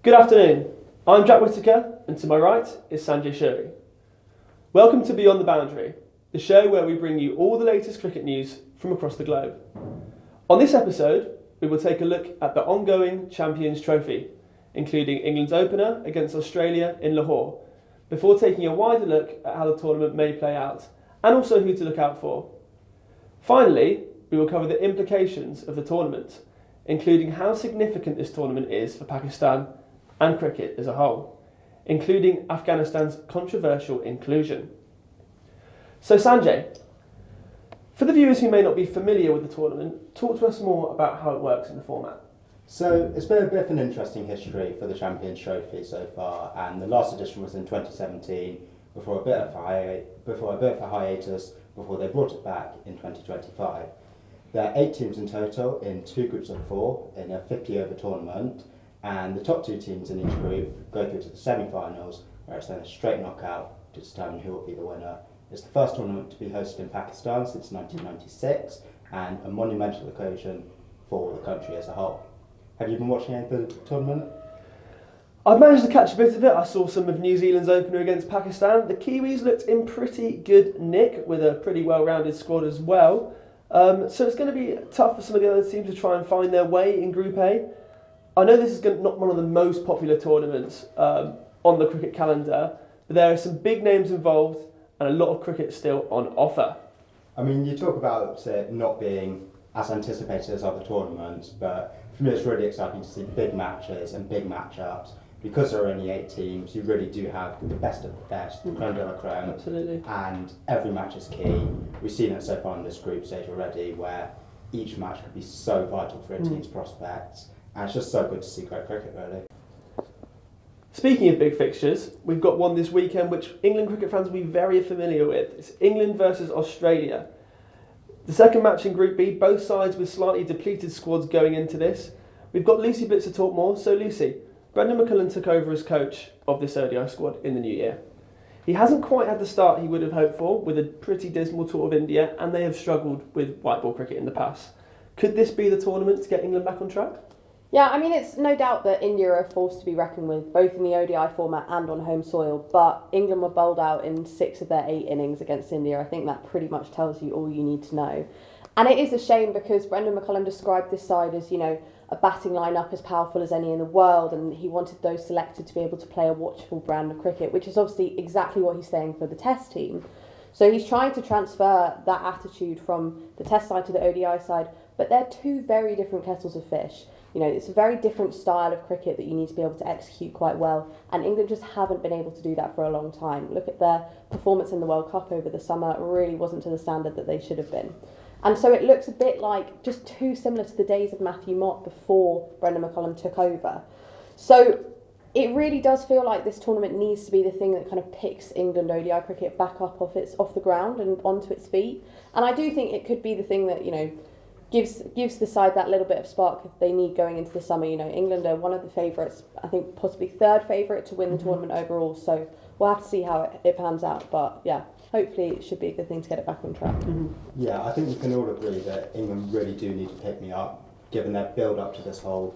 Good afternoon, I'm Jack Whittaker and to my right is Sanjay Suri. Welcome to Beyond the Boundary, the show where we bring you all the latest cricket news from across the globe. On this episode, we will take a look at the ongoing Champions Trophy, including England's opener against Australia in Lahore, before taking a wider look at how the tournament may play out, and also who to look out for. Finally, we will cover the implications of the tournament, including how significant this tournament is for Pakistan and cricket as a whole, including Afghanistan's controversial inclusion. So Sanjay, for the viewers who may not be familiar with the tournament, talk to us more about how it works in the format. So it's been a bit of an interesting history for the Champions Trophy so far, and the last edition was in 2017 before a bit of a hiatus before they brought it back in 2025. There are 8 teams in total in 2 groups of 4 in a 50-over tournament, and the top 2 teams in each group go through to the semi-finals, where it's then a straight knockout to determine who will be the winner. It's the first tournament to be hosted in Pakistan since 1996, and a monumental occasion for the country as a whole. Have you been watching any of the tournament? I've managed to catch a bit of it. I saw some of New Zealand's opener against Pakistan. The Kiwis looked in pretty good nick with a pretty well-rounded squad as well. So it's going to be tough for some of the other teams to try and find their way in Group A. I know this is not one of the most popular tournaments on the cricket calendar, but there are some big names involved and a lot of cricket still on offer. I mean, you talk about it not being as anticipated as other tournaments, but for me it's really exciting to see big matches and big matchups. Because there are only 8 teams, you really do have the best of the best, the creme de la creme. Absolutely. And every match is key. We've seen it so far in this group stage already, where each match could be so vital for a team's prospects. And it's just so good to see great cricket, really. Speaking of big fixtures, we've got one this weekend which England cricket fans will be very familiar with. It's England versus Australia. The second match in Group B, both sides with slightly depleted squads going into this. We've got Lucy Blitz to talk more. So Lucy, Brendan McCullum took over as coach of this ODI squad in the new year. He hasn't quite had the start he would have hoped for with a pretty dismal tour of India, and they have struggled with white ball cricket in the past. Could this be the tournament to get England back on track? Yeah, I mean, it's no doubt that India are a force to be reckoned with, both in the ODI format and on home soil, but England were bowled out in 6 of their 8 innings against India. I think that pretty much tells you all you need to know. And it is a shame because Brendan McCullum described this side as, a batting lineup as powerful as any in the world, and he wanted those selected to be able to play a watchable brand of cricket, which is obviously exactly what he's saying for the Test team. So he's trying to transfer that attitude from the Test side to the ODI side, but they're 2 very different kettles of fish. It's a very different style of cricket that you need to be able to execute quite well, and England just haven't been able to do that for a long time. Look at their performance in the World Cup over the summer, it really wasn't to the standard that they should have been. And so it looks a bit like just too similar to the days of Matthew Mott before Brendan McCullum took over. So it really does feel like this tournament needs to be the thing that kind of picks England ODI cricket back up off the ground and onto its feet. And I do think it could be the thing that, gives the side that little bit of spark if they need going into the summer. England are one of the favourites, I think possibly 3rd favourite to win the tournament overall. So we'll have to see how it pans out. But yeah, hopefully it should be a good thing to get it back on track. Yeah, I think we can all agree that England really do need to pick me up, given their build up to this whole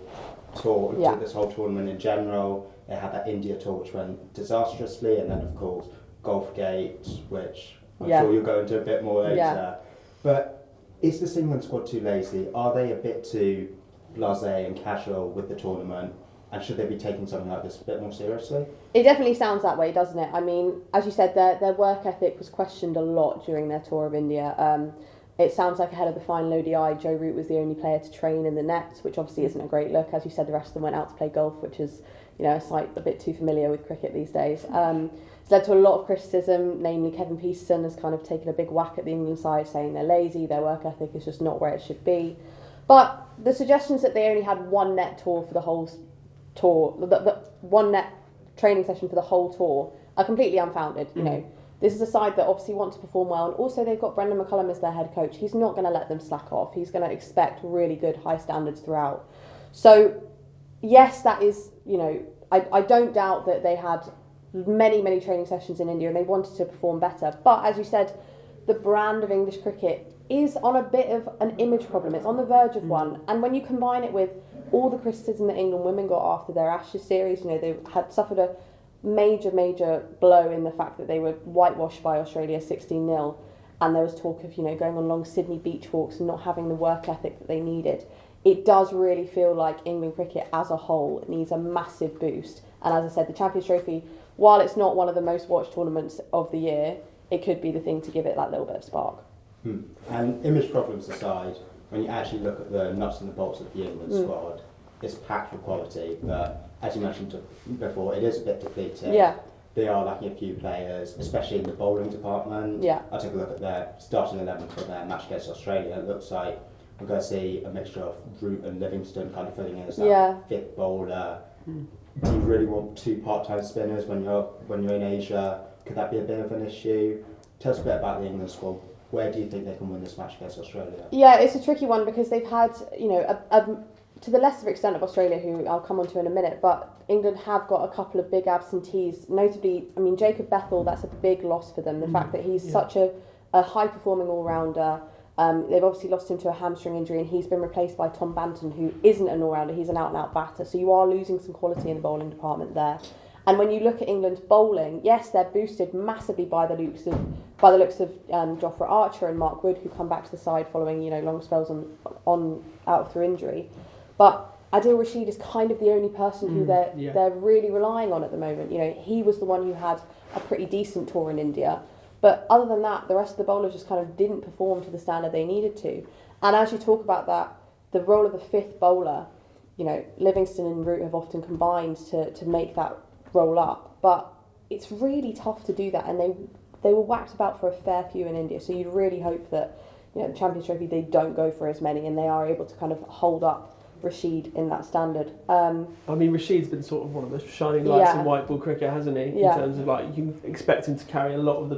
tour, to this whole tournament in general. They had that India tour which went disastrously, and then of course Golfgate, which I'm sure you'll go into a bit more later. Yeah. But is this England squad too lazy? Are they a bit too blasé and casual with the tournament? And should they be taking something like this a bit more seriously? It definitely sounds that way, doesn't it? I mean, as you said, their work ethic was questioned a lot during their tour of India. It sounds like ahead of the final ODI, Joe Root was the only player to train in the nets, which obviously isn't a great look. As you said, the rest of them went out to play golf, which is, a sight a bit too familiar with cricket these days. It's led to a lot of criticism, namely Kevin Peterson has kind of taken a big whack at the England side, saying they're lazy, their work ethic is just not where it should be. But the suggestions that they only had one net tour for the whole tour, the one net training session for the whole tour, are completely unfounded. This is a side that obviously want to perform well, and also they've got Brendan McCullum as their head coach. He's not going to let them slack off. He's going to expect really good high standards throughout. So yes, that is, I don't doubt that they had many training sessions in India and they wanted to perform better. But as you said, the brand of English cricket is on a bit of an image problem. It's on the verge of one. And when you combine it with all the criticism that England women got after their Ashes series. You know, they had suffered a major blow in the fact that they were whitewashed by Australia 16-0, and there was talk of, you know, going on long Sydney beach walks and not having the work ethic that they needed. It does really feel like England cricket as a whole needs a massive boost. And as I said, the Champions Trophy, while it's not one of the most watched tournaments of the year, it could be the thing to give it that little bit of spark. And image problems aside, when you actually look at the nuts and the bolts of the England squad, it's packed with quality, but as you mentioned before, it is a bit depleted. Yeah. They are lacking a few players, especially in the bowling department. Yeah. I took a look at their starting 11 for their match against Australia. It looks like we're going to see a mixture of Root and Livingston kind of filling in as that fifth bowler. Do you really want 2 part-time spinners when you're in Asia? Could that be a bit of an issue? Tell us a bit about the England squad. Where do you think they can win this match against Australia? Yeah, it's a tricky one because they've had, you know, to the lesser extent of Australia, who I'll come on to in a minute, but England have got a couple of big absentees, notably, I mean, Jacob Bethel, that's a big loss for them, the fact that he's such a high-performing all-rounder. They've obviously lost him to a hamstring injury, and he's been replaced by Tom Banton, who isn't an all-rounder, he's an out-and-out batter, so you are losing some quality in the bowling department there. And when you look at England's bowling, yes, they're boosted massively by the looks of Jofra Archer and Mark Wood, who come back to the side following, you know, long spells on out through injury. But Adil Rashid is kind of the only person who they're really relying on at the moment. You know, he was the one who had a pretty decent tour in India. But other than that, the rest of the bowlers just kind of didn't perform to the standard they needed to. And as you talk about that, the role of the fifth bowler, you know, Livingston and Root have often combined to make that roll up. But it's really tough to do that. And they were whacked about for a fair few in India. So you'd really hope that, you know, the Champions Trophy, they don't go for as many and they are able to kind of hold up Rashid in that standard. I mean, Rashid's been sort of one of the shining lights in white ball cricket, hasn't he? In terms of, like, you can expect him to carry a lot of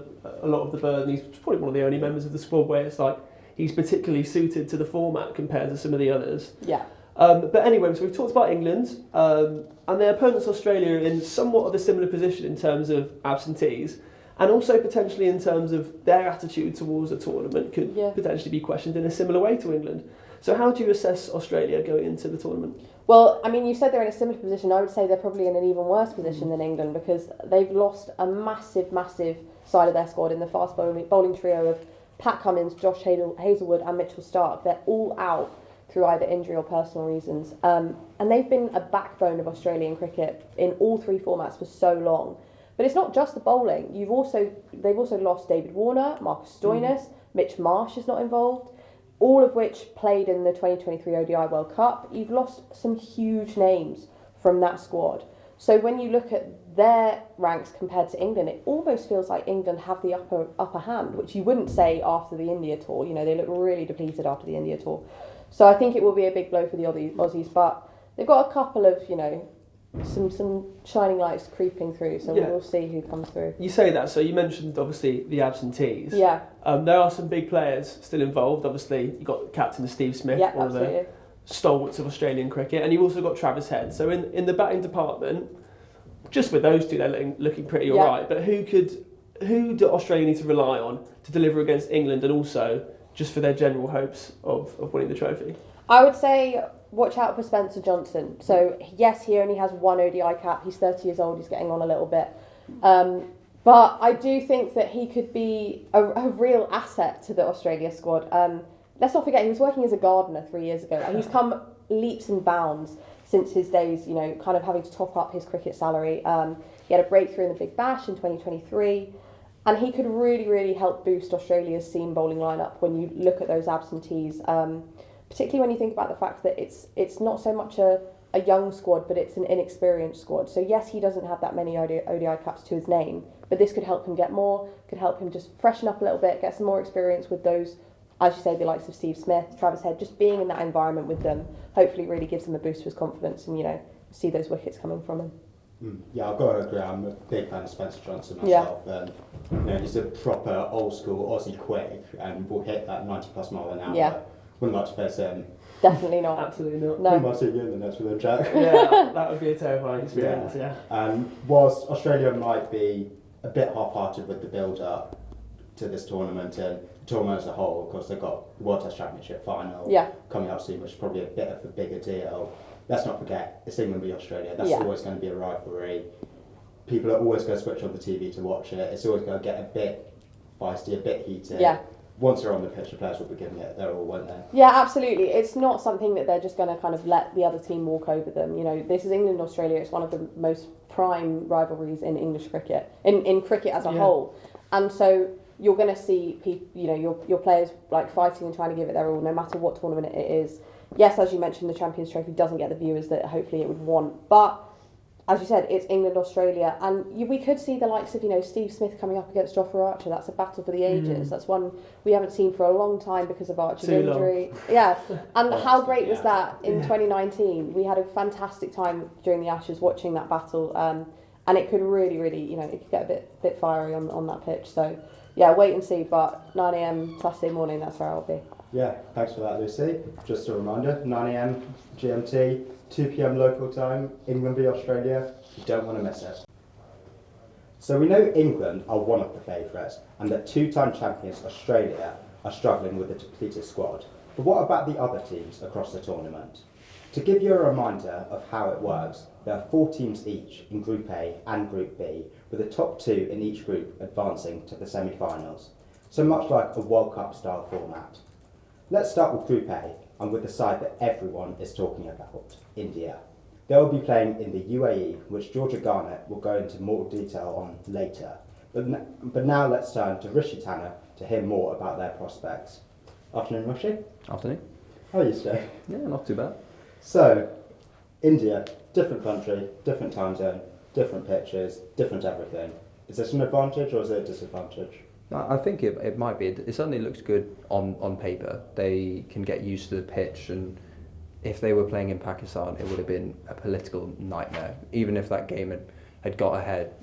the burden. He's probably one of the only members of the squad where it's like he's particularly suited to the format compared to some of the others. Yeah. But anyway, so we've talked about England, and their opponents Australia are in somewhat of a similar position in terms of absentees, and also potentially in terms of their attitude towards the tournament could potentially be questioned in a similar way to England. So how do you assess Australia going into the tournament? Well, I mean, you said they're in a similar position. I would say they're probably in an even worse position than England because they've lost a massive side of their squad in the fast bowling trio of Pat Cummins, Josh Hazlewood and Mitchell Starc. They're all out through either injury or personal reasons. And they've been a backbone of Australian cricket in all 3 formats for so long. But it's not just the bowling. They've also lost David Warner, Marcus Stoinis, Mitch Marsh is not involved, all of which played in the 2023 ODI World Cup. You've lost some huge names from that squad. So when you look at their ranks compared to England, it almost feels like England have the upper hand, which you wouldn't say after the India tour. You know, they look really depleted after the India tour. So I think it will be a big blow for the Aussies, but they've got a couple of, you know, some shining lights creeping through, so we'll see who comes through. You say that, so you mentioned obviously the absentees. Yeah. There are some big players still involved. Obviously, you've got captain Steve Smith, one of the stalwarts of Australian cricket, and you've also got Travis Head. So in the batting department, just with those two, they're looking pretty all right. But who do Australia need to rely on to deliver against England, and also just for their general hopes of winning the trophy? I would say watch out for Spencer Johnson. So yes, he only has 1 ODI cap. He's 30 years old. He's getting on a little bit. But I do think that he could be a real asset to the Australia squad. Let's not forget, he was working as a gardener 3 years ago. And he's come leaps and bounds since his days, you know, kind of having to top up his cricket salary. He had a breakthrough in the Big Bash in 2023. And he could really help boost Australia's seam bowling lineup when you look at those absentees. Particularly when you think about the fact that it's not so much a young squad, but it's an inexperienced squad. So yes, he doesn't have that many ODI caps to his name, but this could help him get more, could help him just freshen up a little bit, get some more experience with those, as you say, the likes of Steve Smith, Travis Head. Just being in that environment with them hopefully really gives him a boost to his confidence and, you know, see those wickets coming from him. Yeah, I've got to agree. I'm a big fan of Spencer Johnson myself. And you know, he's a proper old school Aussie quick and will hit that 90 plus mile an hour. Yeah. Wouldn't like to face him. Definitely not. Absolutely not. No. Wouldn't like to see you in the nets with him, Jack. Yeah, that would be a terrifying experience, yeah. And whilst Australia might be a bit half-hearted with the build-up to this tournament and the tournament as a whole, of course they've got the World Test Championship final coming up soon, which is probably a bit of a bigger deal. let's not forget, it's England v Australia. That's Yeah. always going to be a rivalry. People are always going to switch on the TV to watch it. It's always going to get a bit feisty, a bit heated. Yeah. Once they're on the pitch, the players will be giving it their all, won't they? Yeah, absolutely. It's not something that they're just going to kind of let the other team walk over them. You know, this is England-Australia. It's one of the most prime rivalries in English cricket, in cricket as a whole. And so you're going to see your players like fighting and trying to give it their all, no matter what tournament it is. Yes, as you mentioned, the Champions Trophy doesn't get the viewers that hopefully it would want, but as you said, it's England-Australia, and we could see the likes of, Steve Smith coming up against Jofra Archer. That's a battle for the ages. That's one we haven't seen for a long time because of Archer's injury. Yeah, and how great was that in 2019? We had a fantastic time during the Ashes watching that battle, and it could really, it could get a bit fiery on that pitch. So, yeah, wait and see, but 9 a.m. Saturday morning, that's where I'll be. Yeah, thanks for that, Lucy. Just a reminder, 9 a.m. GMT, 2 p.m. local time, England v Australia. You don't want to miss it. So we know England are one of the favourites and that two-time champions Australia are struggling with a depleted squad. But what about the other teams across the tournament? To give you a reminder of how it works, there are 4 teams each in Group A and Group B, with the top 2 in each group advancing to the semi-finals. So much like a World Cup style format. Let's start with Group A, and with the side that everyone is talking about, India. They will be playing in the UAE, which Georgia Garnett will go into more detail on later. But now let's turn to Rishi Tanna to hear more about their prospects. Afternoon, Rishi. Afternoon. How are you today? Yeah, not too bad. So, India, different country, different time zone, different pitches, different everything. Is this an advantage or is it a disadvantage? I think it might be. It certainly looks good on paper. They can get used to the pitch, and if they were playing in Pakistan, it would have been a political nightmare. Even if that game had got ahead,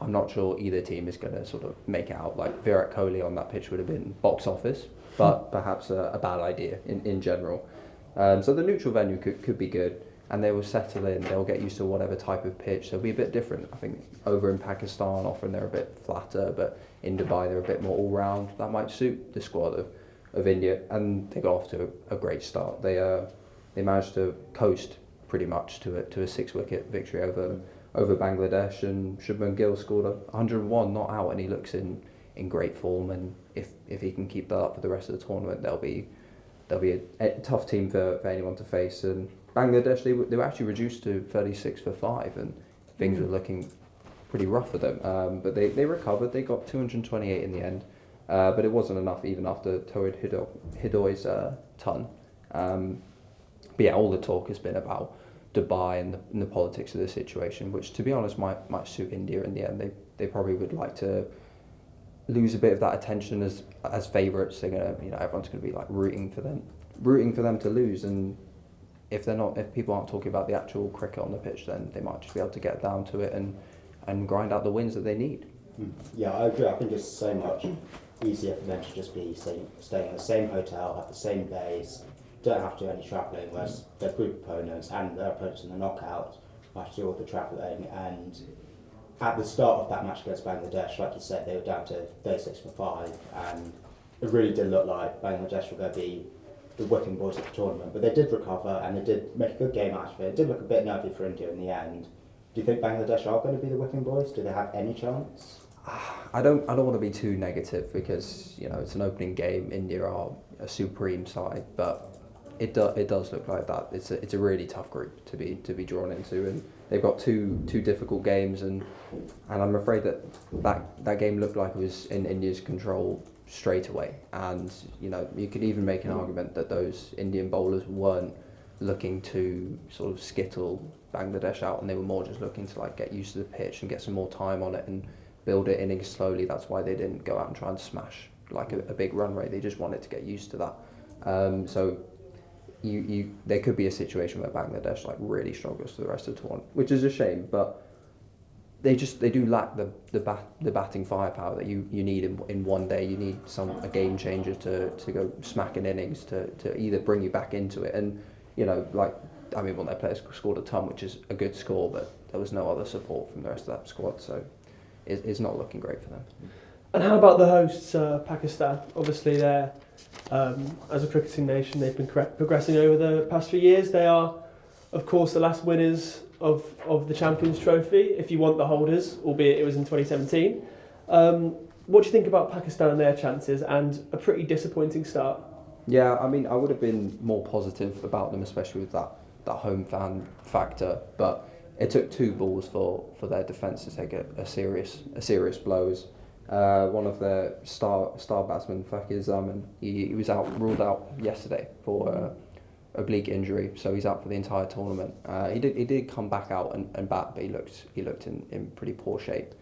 I'm not sure either team is going to sort of make it out. Like Virat Kohli on that pitch would have been box office, but perhaps a bad idea in general. So the neutral venue could be good, and they will settle in. They'll get used to whatever type of pitch. They'll be a bit different. I think over in Pakistan, often they're a bit flatter, but in Dubai they're a bit more all-round. That might suit the squad of India, and they got off to a great start. They managed to coast pretty much to a 6-wicket victory over Bangladesh, and Shubman Gill scored 101 not out, and he looks in great form. And if he can keep that up for the rest of the tournament, they'll be a tough team for anyone to face. And Bangladesh, they were actually reduced to 36 for 5, and things were looking pretty rough for them. But they recovered. They got 228 in the end, but it wasn't enough even after Tawhid Hidoy's ton. But yeah, all the talk has been about Dubai and the politics of the situation, which, to be honest, might suit India in the end. They probably would like to lose a bit of that attention as favourites. They're gonna, everyone's gonna be like rooting for them to lose. And if people aren't talking about the actual cricket on the pitch, then they might just be able to get down to it and grind out the wins that they need. Yeah, I agree. I think it's so much easier for them to just be staying in the same hotel, have the same base, don't have to do any travelling, whereas their group opponents and their opponents in the knockout have to do all the travelling. And at the start of that match against Bangladesh, like you said, they were down to 36 for 5, and it really did look like Bangladesh were going to be the whipping boys of the tournament. But they did recover, and they did make a good game out of it. It did look a bit nervy for India in the end. Do you think Bangladesh are going to be the whipping boys? Do they have any chance? I don't want to be too negative because it's an opening game. India are a supreme side, but it does look like that. It's a really tough group to be drawn into, and they've got two difficult games, and I'm afraid that game looked like it was in India's control straight away. And you could even make an argument that those Indian bowlers weren't looking to sort of skittle Bangladesh out, and they were more just looking to get used to the pitch and get some more time on it and build it innings slowly. That's why they didn't go out and try and smash a big run rate. They just wanted to get used to that. So there could be a situation where Bangladesh really struggles for the rest of the tournament, which is a shame. But they do lack the batting firepower that you need in one day. You need a game changer to go smacking innings to either bring you back into it. And one of their players scored a ton, which is a good score, but there was no other support from the rest of that squad, so it's not looking great for them. And how about the hosts, Pakistan? Obviously, they're as a cricketing nation, they've been progressing over the past few years. They are of course, the last winners of the Champions Trophy, if you want the holders, albeit it was in 2017. What do you think about Pakistan and their chances, and a pretty disappointing start? Yeah, I mean, I would have been more positive about them, especially with that home fan factor. But it took 2 balls for their defence to take a serious blows. One of their star batsmen, Fakir Zaman, he was ruled out yesterday for oblique injury, so he's out for the entire tournament. He did come back out and bat, but he looked in pretty poor shape.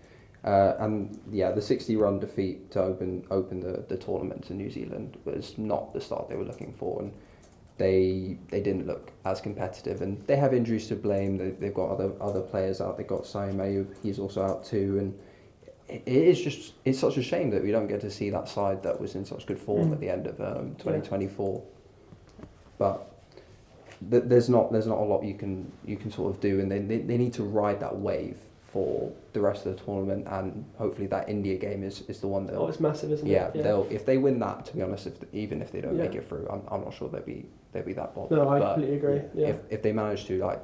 And yeah, the 60-run defeat to open the tournament to New Zealand was not the start they were looking for, and they didn't look as competitive. And they have injuries to blame. They've got other players out. They've got Saeed Ayub, he's also out too. And it's such a shame that we don't get to see that side that was in such good form at the end of 2024. But there's not a lot you can sort of do, and they need to ride that wave for the rest of the tournament, and hopefully that India game is the one that. Oh, it's massive, isn't it? Yeah, if they win that, to be honest, even if they don't make it through, I'm not sure they'll be that bothered. No, I completely agree. Yeah. If they manage to, like,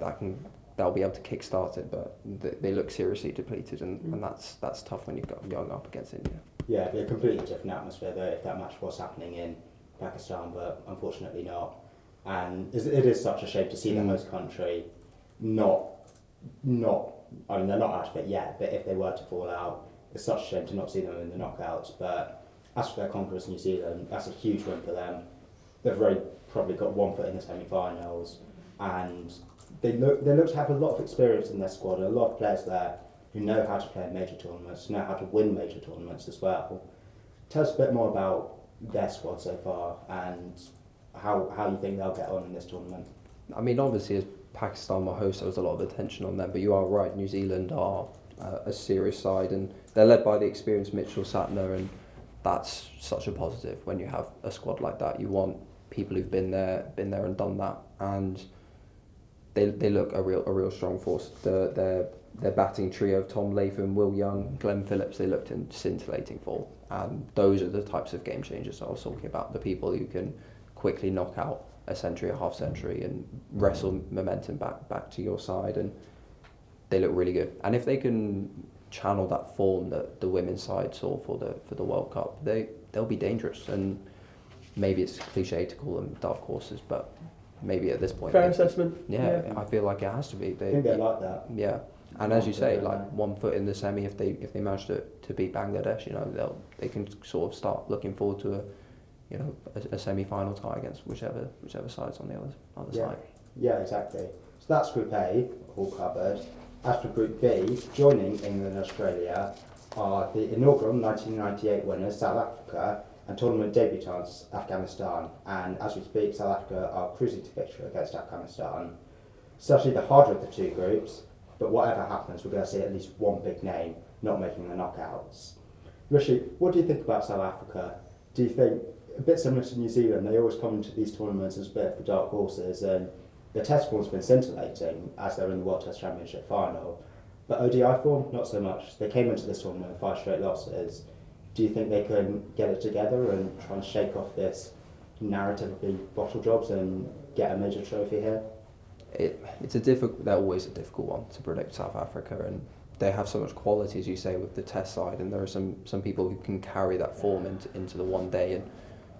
they'll be able to kickstart it, but they look seriously depleted, and that's tough when you're going up against India. Yeah, it'd be a completely different atmosphere though if that match was happening in Pakistan, but unfortunately not. And it is such a shame to see the host country not. I mean, they're not out of it yet, but if they were to fall out, it's such a shame to not see them in the knockouts. But as for their conquerors, New Zealand, that's a huge win for them. They've probably got 1 foot in the semi-finals, and they look to have a lot of experience in their squad, and a lot of players there who know how to play in major tournaments, know how to win major tournaments as well. Tell us a bit more about their squad so far and how you think they'll get on in this tournament. I mean, obviously, as Pakistan were hosts, there was a lot of attention on them, but you are right, New Zealand are a serious side, and they're led by the experienced Mitchell Satner, and that's such a positive when you have a squad like that. You want people who've been there and done that, and they look a real strong force. Their batting trio of Tom Latham, Will Young, Glenn Phillips, they looked in scintillating form, and those are the types of game changers I was talking about, the people who can quickly knock out a century, a half century, and wrestle momentum back to your side, and they look really good. And if they can channel that form that the women's side saw for the World Cup, they'll be dangerous. And maybe it's cliche to call them dark horses, but maybe at this point, fair assessment. Yeah, I feel like it has to be. I think they're like that. Yeah, and as you say, like 1 foot in the semi, if they manage to beat Bangladesh, they can sort of start looking forward to a semi-final tie against whichever side's on the other side. Yeah, exactly. So that's Group A, all covered. As for Group B, joining England and Australia are the inaugural 1998 winners, South Africa, and tournament debutants, Afghanistan. And as we speak, South Africa are cruising to victory against Afghanistan. Certainly the harder of the 2 groups, but whatever happens, we're going to see at least one big name not making the knockouts. Rishi, what do you think about South Africa? Do you think, a bit similar to New Zealand, they always come into these tournaments as a bit of the dark horses, and the Test form's been scintillating as they're in the World Test Championship final, but ODI form, not so much. They came into this tournament with 5 straight losses. Do you think they can get it together and try and shake off this narrative of being bottle jobs and get a major trophy here? They're always a difficult one to predict, South Africa, and they have so much quality, as you say, with the Test side, and there are some people who can carry that form into the one day. And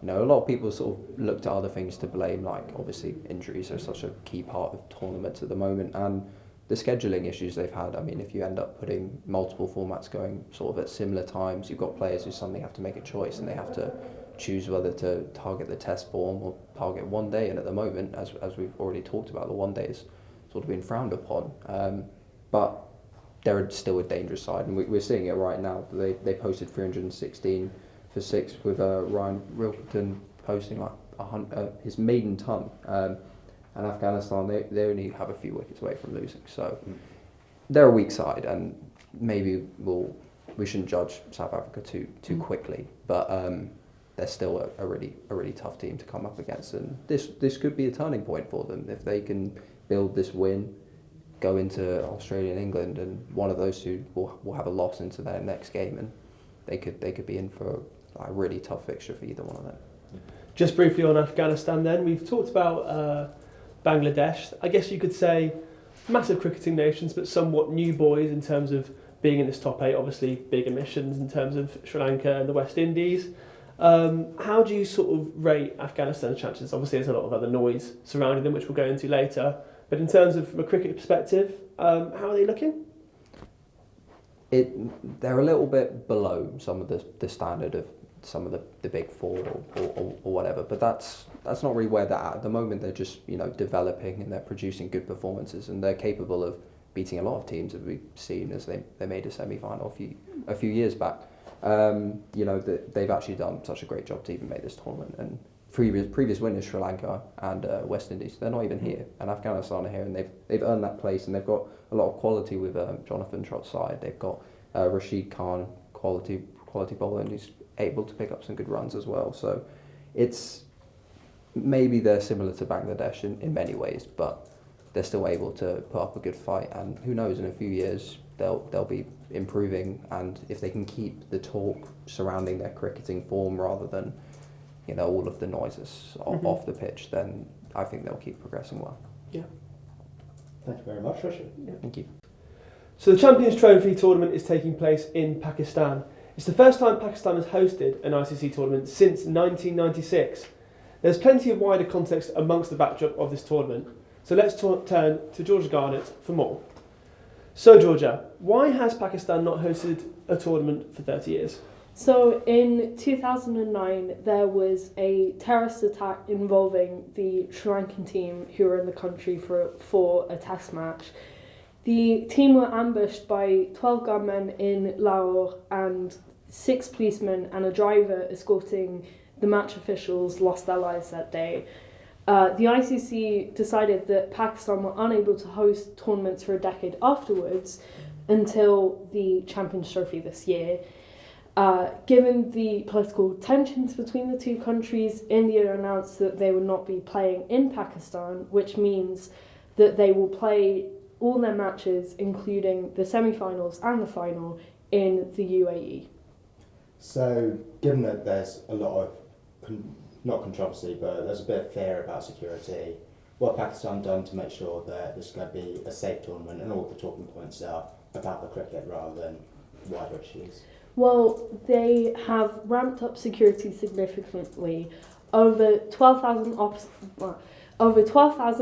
a lot of people sort of looked at other things to blame, like obviously injuries are such a key part of tournaments at the moment, and the scheduling issues they've had. I mean, if you end up putting multiple formats going sort of at similar times, you've got players who suddenly have to make a choice, and they have to choose whether to target the Test form or target one day. And at the moment, as we've already talked about, the one day is sort of been frowned upon. But they're still a dangerous side, and we're seeing it right now. They posted 316 for 6 with Ryan Rilkerton posting like his maiden ton, and Afghanistan they only have a few wickets away from losing, so they're a weak side, and maybe we shouldn't judge South Africa too quickly, but they're still a really tough team to come up against, and this could be a turning point for them if they can build this win, go into Australia and England, and one of those two will have a loss into their next game, and they could be in for a really tough fixture for either one of them. Just briefly on Afghanistan then, we've talked about Bangladesh. I guess you could say massive cricketing nations, but somewhat new boys in terms of being in this top 8. Obviously, big emissions in terms of Sri Lanka and the West Indies. How do you sort of rate Afghanistan's chances? Obviously, there's a lot of other noise surrounding them, which we'll go into later. But in terms of from a cricket perspective, how are they looking? They're a little bit below some of the standard of some of the big four or whatever, but that's not really where they're at the moment. They're just developing, and they're producing good performances, and they're capable of beating a lot of teams that we've seen as they made a semi-final a few years back. They've actually done such a great job to even make this tournament, and previous winners Sri Lanka and West Indies, they're not even here, and Afghanistan are here, and they've earned that place, and they've got a lot of quality with Jonathan Trott's side. They've got Rashid Khan, quality bowler, and he's able to pick up some good runs as well. So it's maybe they're similar to Bangladesh in many ways, but they're still able to put up a good fight, and who knows, in a few years they'll be improving, and if they can keep the talk surrounding their cricketing form rather than all of the noises off the pitch, then I think they'll keep progressing well. Yeah. Thank you very much, Rishi. Yeah. Thank you. So the Champions Trophy tournament is taking place in Pakistan. It's the first time Pakistan has hosted an ICC tournament since 1996. There's plenty of wider context amongst the backdrop of this tournament. So let's turn to Georgia Garnett for more. So Georgia, why has Pakistan not hosted a tournament for 30 years? So in 2009, there was a terrorist attack involving the Sri Lankan team who were in the country for a test match. The team were ambushed by 12 gunmen in Lahore, and 6 policemen and a driver escorting the match officials lost their lives that day. The ICC decided that Pakistan were unable to host tournaments for a decade afterwards until the Champions Trophy this year. Given the political tensions between the two countries, India announced that they would not be playing in Pakistan, which means that they will play all their matches, including the semi-finals and the final, in the UAE. So, given that there's a lot of, not controversy, but there's a bit of fear about security, what have Pakistan done to make sure that this is going to be a safe tournament and all the talking points are about the cricket rather than wider issues? Well, they have ramped up security significantly. Over 12,000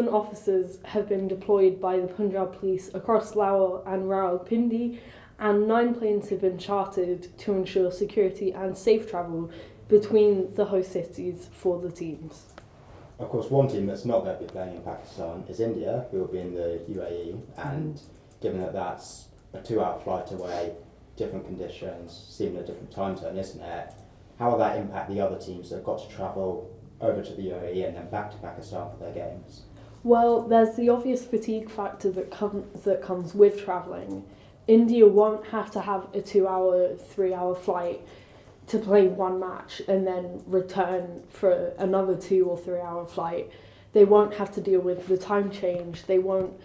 officers have been deployed by the Punjab police across Lahore and Rawalpindi, and 9 planes have been chartered to ensure security and safe travel between the host cities for the teams. Of course, one team that's not going to be playing in Pakistan is India, who will be in the UAE, and given that that's a 2-hour flight away, different conditions, seemingly a different time zone, isn't it? How will that impact the other teams that have got to travel over to the UAE and then back to Pakistan for their games? Well, there's the obvious fatigue factor that comes with travelling. India won't have to have a 2-hour, 3-hour flight to play one match and then return for another 2 or 3 hour flight. They won't have to deal with the time change. They will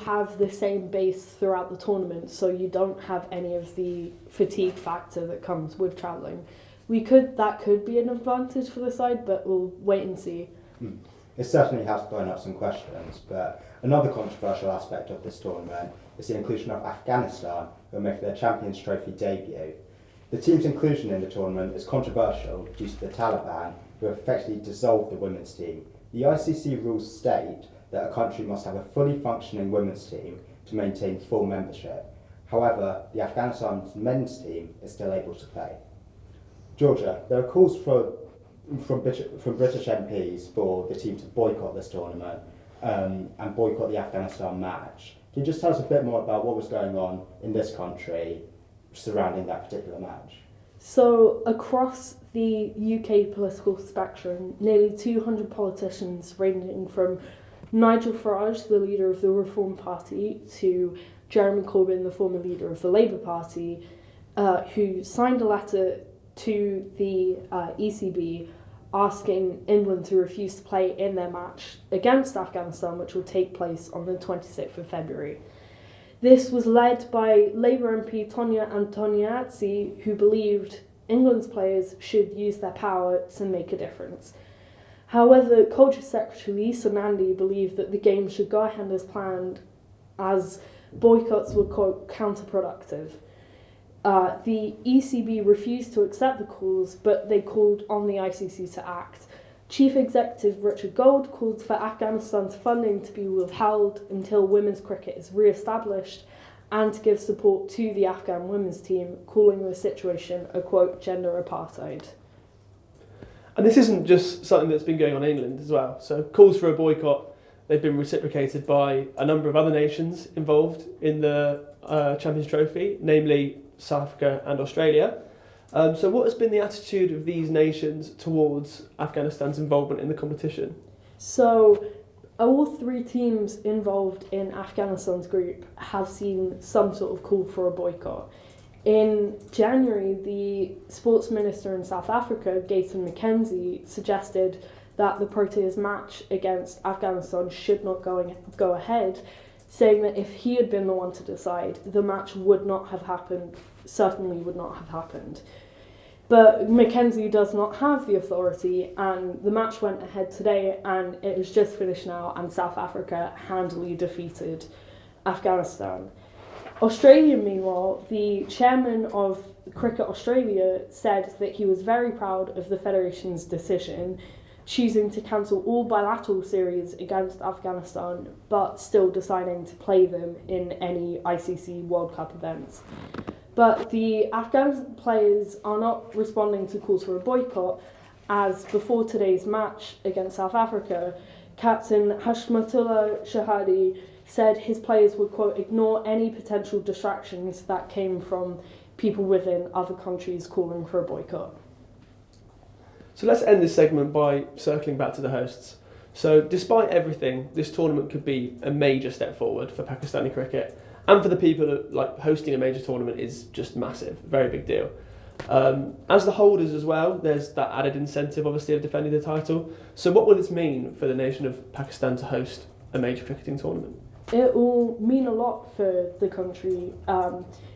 have the same base throughout the tournament, so you don't have any of the fatigue factor that comes with travelling. That could be an advantage for the side, but we'll wait and see. It certainly has thrown up some questions, but another controversial aspect of this tournament is the inclusion of Afghanistan, who will make their Champions Trophy debut. The team's inclusion in the tournament is controversial due to the Taliban, who have effectively dissolved the women's team. The ICC rules state that a country must have a fully functioning women's team to maintain full membership. However, the Afghanistan's men's team is still able to play. Georgia, there are calls from British MPs for the team to boycott this tournament and boycott the Afghanistan match. Can you just tell us a bit more about what was going on in this country surrounding that particular match? So, across the UK political spectrum, nearly 200 politicians ranging from Nigel Farage, the leader of the Reform Party, to Jeremy Corbyn, the former leader of the Labour Party, who signed a letter to the ECB asking England to refuse to play in their match against Afghanistan, which will take place on the 26th of February. This was led by Labour MP Tonia Antoniazzi, who believed England's players should use their power to make a difference. However, Culture Secretary Lisa Nandy believed that the Games should go ahead as planned, as boycotts were, quote, counterproductive. The ECB refused to accept the calls, but they called on the ICC to act. Chief Executive Richard Gold called for Afghanistan's funding to be withheld until women's cricket is re-established, and to give support to the Afghan women's team, calling the situation a, quote, gender apartheid. And this isn't just something that's been going on in England as well. So calls for a boycott, they've been reciprocated by a number of other nations involved in the Champions Trophy, namely South Africa and Australia. So what has been the attitude of these nations towards Afghanistan's involvement in the competition? So all three teams involved in Afghanistan's group have seen some sort of call for a boycott. In January, the sports minister in South Africa, Gayton McKenzie, suggested that the Proteas match against Afghanistan should not go ahead, saying that if he had been the one to decide, the match would not have happened, certainly would not have happened. But McKenzie does not have the authority, and the match went ahead today, and it has just finished now, and South Africa handily defeated Afghanistan. Australia, meanwhile, the chairman of Cricket Australia said that he was very proud of the Federation's decision, choosing to cancel all bilateral series against Afghanistan, but still deciding to play them in any ICC World Cup events. But the Afghan players are not responding to calls for a boycott, as before today's match against South Africa, Captain Hashmatullah Shahadi said his players would, quote, ignore any potential distractions that came from people within other countries calling for a boycott. So let's end this segment by circling back to the hosts. So despite everything, this tournament could be a major step forward for Pakistani cricket, and for the people like hosting a major tournament is just massive, very big deal. As the holders as well, there's that added incentive obviously of defending the title. So what will this mean for the nation of Pakistan to host a major cricketing tournament? It will mean a lot for the country.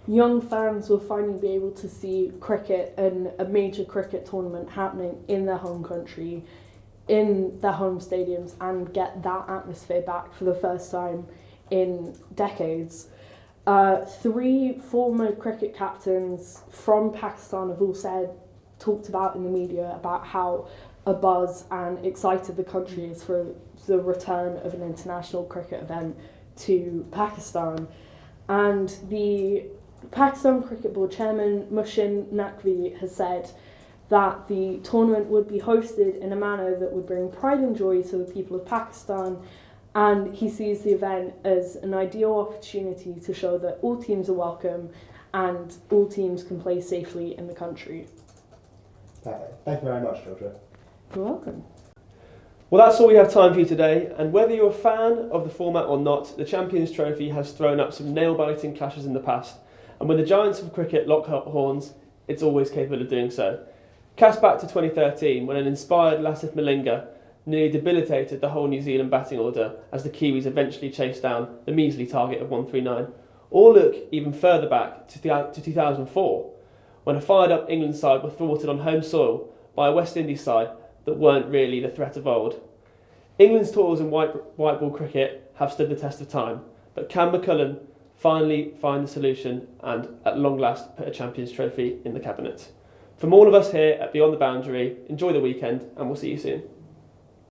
Young fans will finally be able to see cricket and a major cricket tournament happening in their home country, in their home stadiums, and get that atmosphere back for the first time in decades. 3 former cricket captains from Pakistan have all talked about in the media about how abuzz and excited the country is for the return of an international cricket event to Pakistan. And the Pakistan Cricket Board chairman Mushin Naqvi has said that the tournament would be hosted in a manner that would bring pride and joy to the people of Pakistan, and he sees the event as an ideal opportunity to show that all teams are welcome and all teams can play safely in the country. Perfect. Thank you very much, Georgia. You're welcome. Well, that's all we have time for you today, and whether you're a fan of the format or not, the Champions Trophy has thrown up some nail-biting clashes in the past, and when the giants of cricket lock horns, it's always capable of doing so. Cast back to 2013, when an inspired Lasith Malinga nearly debilitated the whole New Zealand batting order as the Kiwis eventually chased down the measly target of 139. Or look even further back to 2004, when a fired-up England side were thwarted on home soil by a West Indies side that weren't really the threat of old. England's tours in white ball cricket have stood the test of time, but can McCullum finally find the solution and at long last put a Champions Trophy in the cabinet? From all of us here at Beyond the Boundary, enjoy the weekend and we'll see you soon.